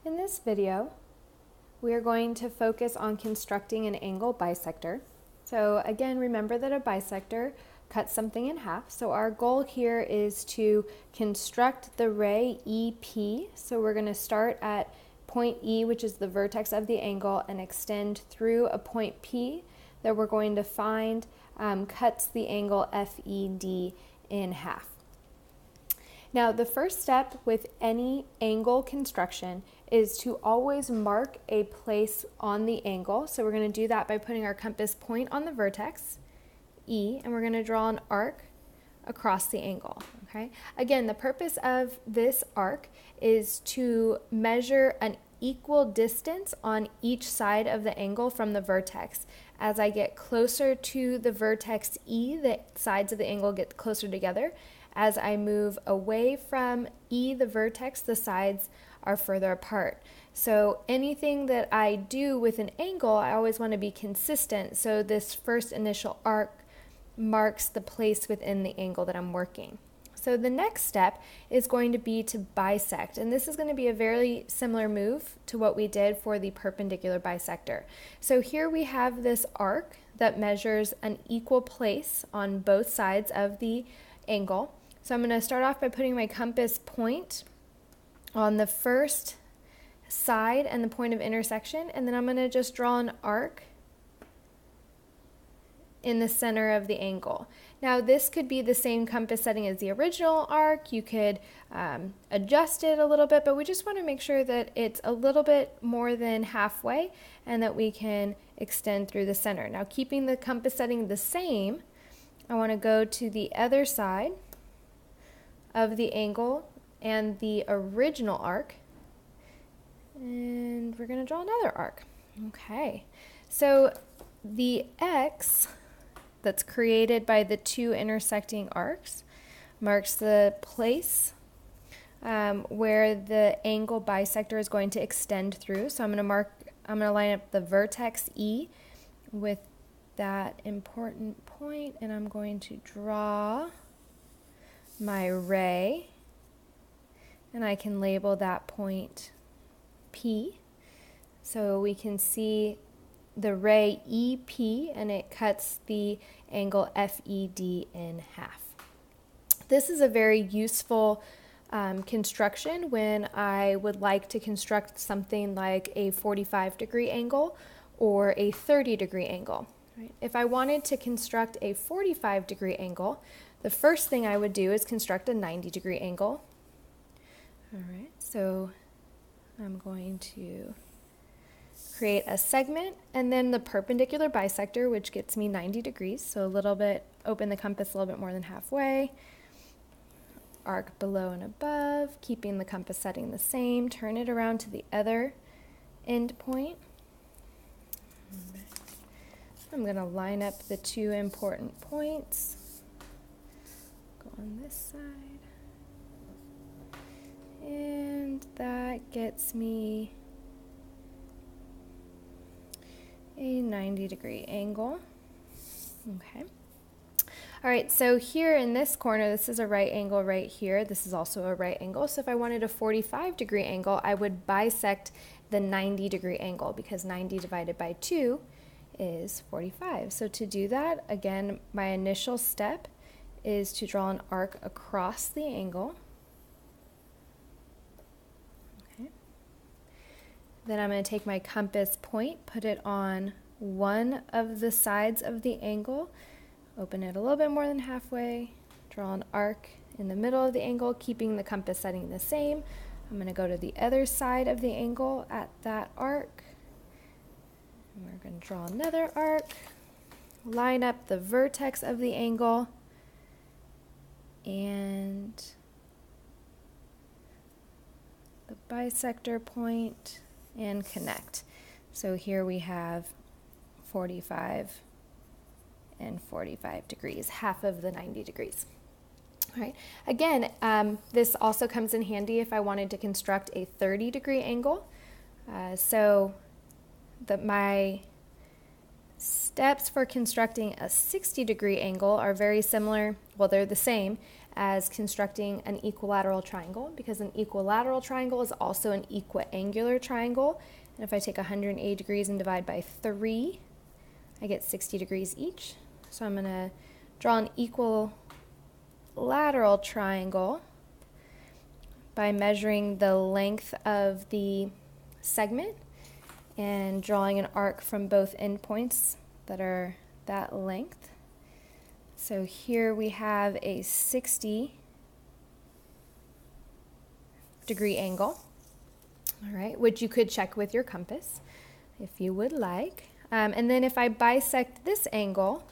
In this video, we are going to focus on constructing an angle bisector. So again, remember that a bisector cuts something in half. So our goal here is to construct the ray EP. So we're going to start at point E, which is the vertex of the angle, and extend through a point P that we're going to find cuts the angle FED in half. Now, the first step with any angle construction is to always mark a place on the angle. So we're going to do that by putting our compass point on the vertex, E, and we're going to draw an arc across the angle. Okay. Again, the purpose of this arc is to measure an equal distance on each side of the angle from the vertex. As I get closer to the vertex E, the sides of the angle get closer together. As I move away from E, the vertex, the sides are further apart. So anything that I do with an angle, I always want to be consistent. So this first initial arc marks the place within the angle that I'm working. So the next step is going to be to bisect, and this is going to be a very similar move to what we did for the perpendicular bisector. So here we have this arc that measures an equal place on both sides of the angle. So I'm going to start off by putting my compass point on the first side and the point of intersection, and then I'm going to just draw an arc in the center of the angle. Now this could be the same compass setting as the original arc. You could adjust it a little bit, but we just want to make sure that it's a little bit more than halfway and that we can extend through the center. Now, keeping the compass setting the same, I want to go to the other side of the angle and the original arc, and we're going to draw another arc. Okay, so the X that's created by the two intersecting arcs marks the place where the angle bisector is going to extend through. So I'm going to line up the vertex E with that important point, and I'm going to draw my ray, and I can label that point P. So we can see the ray EP, and it cuts the angle FED in half. This is a very useful construction when I would like to construct something like a 45-degree angle or a 30-degree angle. Right? If I wanted to construct a 45-degree angle, the first thing I would do is construct a 90-degree angle. All right, so I'm going to create a segment and then the perpendicular bisector, which gets me 90 degrees. So a little bit, open the compass a little bit more than halfway. Arc below and above, keeping the compass setting the same. Turn it around to the other end point. I'm going to line up the two important points. Go on this side. And that gets me a 90-degree angle. Okay. All right, so here in this corner, this is a right angle right here. This is also a right angle. So if I wanted a 45-degree angle, I would bisect the 90-degree angle because 90 divided by 2 is 45. So to do that, again, my initial step is to draw an arc across the angle. Okay. Then I'm going to take my compass point, put it on one of the sides of the angle, open it a little bit more than halfway, draw an arc in the middle of the angle, keeping the compass setting the same. I'm going to go to the other side of the angle at that arc. And we're going to draw another arc, line up the vertex of the angle, and the bisector point, and connect. So here we have 45 and 45 degrees, half of the 90 degrees. All right. Again, this also comes in handy if I wanted to construct a 30-degree angle. My steps for constructing a 60-degree angle are very similar. Well, they're the same as constructing an equilateral triangle, because an equilateral triangle is also an equiangular triangle. And if I take 180 degrees and divide by 3, I get 60 degrees each. So I'm going to draw an equilateral triangle by measuring the length of the segment and drawing an arc from both endpoints that are that length. So here we have a 60-degree angle, all right, which you could check with your compass if you would like. And then if I bisect this angle,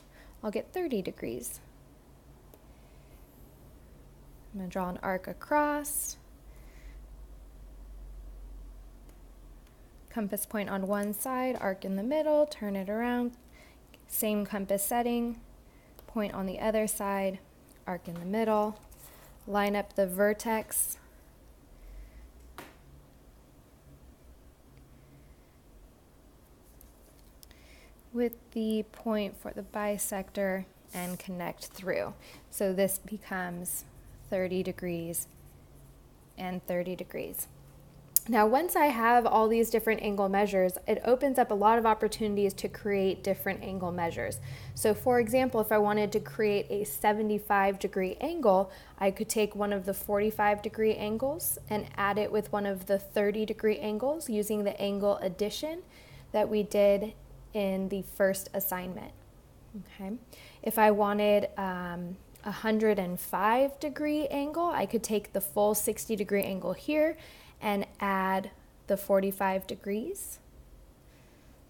I'll get 30 degrees. I'm going to draw an arc across. Compass point on one side, arc in the middle, turn it around, same compass setting, point on the other side, arc in the middle, line up the vertex with the point for the bisector and connect through. So this becomes 30 degrees and 30 degrees. Now, once I have all these different angle measures, it opens up a lot of opportunities to create different angle measures. So for example, if I wanted to create a 75-degree angle, I could take one of the 45-degree angles and add it with one of the 30-degree angles using the angle addition that we did in the first assignment. Okay. If I wanted a 105-degree angle, I could take the full 60-degree angle here and add the 45 degrees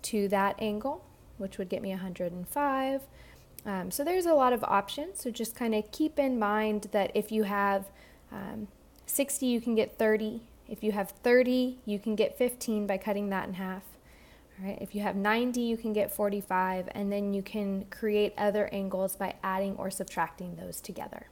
to that angle, which would get me 105. So there's a lot of options. So just kind of keep in mind that if you have 60, you can get 30. If you have 30, you can get 15 by cutting that in half. All right. If you have 90, you can get 45, and then you can create other angles by adding or subtracting those together.